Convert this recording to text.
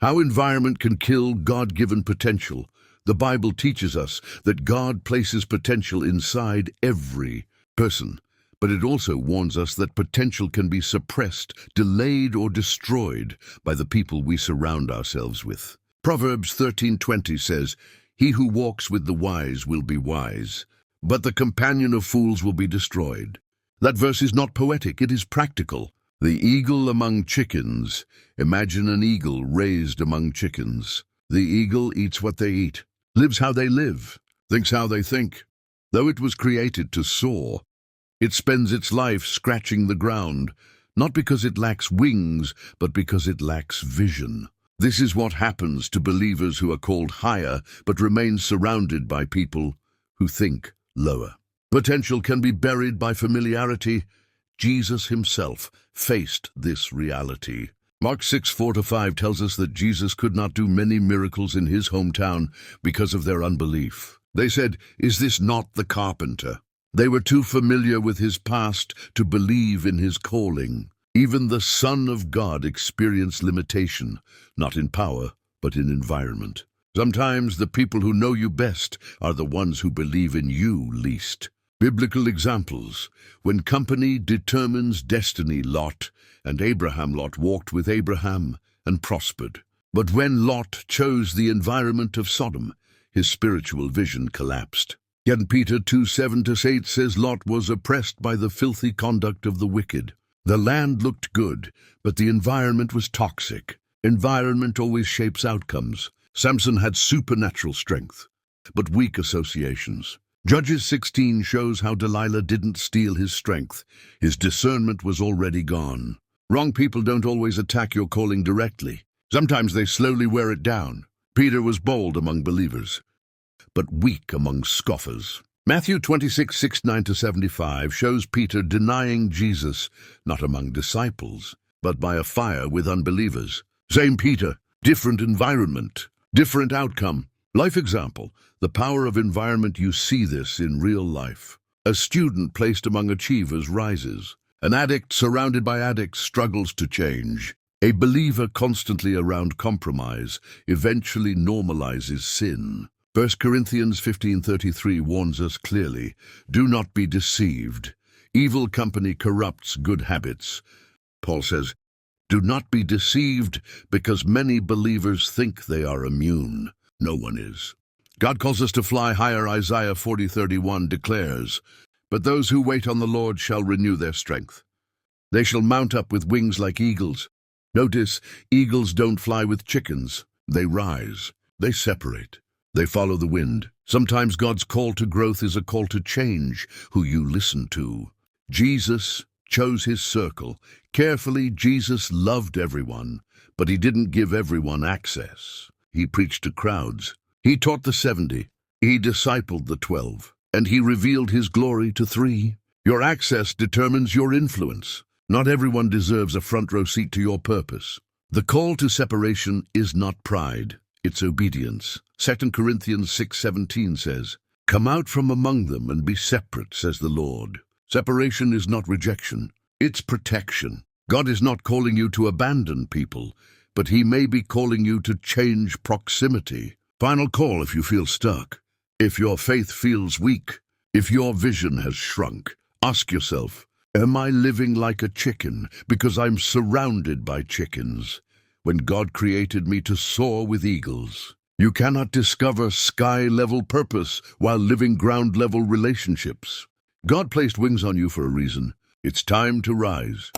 How environment can kill God-given potential. The Bible teaches us that God places potential inside every person, but it also warns us that potential can be suppressed, delayed, or destroyed by the people we surround ourselves with. Proverbs 13:20 says, "He who walks with the wise will be wise, but the companion of fools will be destroyed." That verse is not poetic, it is practical. The eagle among chickens. Imagine an eagle raised among chickens. The eagle eats what they eat, lives how they live, thinks how they think. Though it was created to soar, it spends its life scratching the ground, not because it lacks wings, but because it lacks vision. This is what happens to believers who are called higher, but remain surrounded by people who think lower. Potential can be buried by familiarity. Jesus himself faced this reality. Mark 6:4-5 tells us that Jesus could not do many miracles in his hometown because of their unbelief. They said, "Is this not the carpenter?" They were too familiar with his past to believe in his calling. Even the Son of God experienced limitation, not in power, but in environment. Sometimes the people who know you best are the ones who believe in you least. Biblical examples. When company determines destiny, Lot and Abraham. Lot walked with Abraham and prospered. But when Lot chose the environment of Sodom, his spiritual vision collapsed. Yet Peter 2:7-8 says Lot was oppressed by the filthy conduct of the wicked. The land looked good, but the environment was toxic. Environment always shapes outcomes. Samson had supernatural strength, but weak associations. Judges 16 shows how Delilah didn't steal his strength. His discernment was already gone. Wrong people don't always attack your calling directly. Sometimes they slowly wear it down. Peter was bold among believers, but weak among scoffers. Matthew 26:69-75 shows Peter denying Jesus, not among disciples, but by a fire with unbelievers. Same Peter, different environment, different outcome. Life example, the power of environment. You see this in real life. A student placed among achievers rises. An addict surrounded by addicts struggles to change. A believer constantly around compromise eventually normalizes sin. 1 Corinthians 15:33 warns us clearly, "Do not be deceived. Evil company corrupts good habits." Paul says, "Do not be deceived because many believers think they are immune. No one is." God calls us to fly higher. Isaiah 40:31 declares, "But those who wait on the Lord shall renew their strength. They shall mount up with wings like eagles." Notice, eagles don't fly with chickens. They rise. They separate. They follow the wind. Sometimes God's call to growth is a call to change who you listen to. Jesus chose his circle. Carefully, Jesus loved everyone, but he didn't give everyone access. He preached to crowds. He taught the 70. He discipled the 12. And he revealed his glory to 3. Your access determines your influence. Not everyone deserves a front row seat to your purpose. The call to separation is not pride, it's obedience. 2 Corinthians 6:17 says, "Come out from among them and be separate, says the Lord." Separation is not rejection, it's protection. God is not calling you to abandon people, but he may be calling you to change proximity. Final call if you feel stuck. If your faith feels weak, if your vision has shrunk, ask yourself, am I living like a chicken because I'm surrounded by chickens, when God created me to soar with eagles? You cannot discover sky-level purpose while living ground-level relationships. God placed wings on you for a reason. It's time to rise.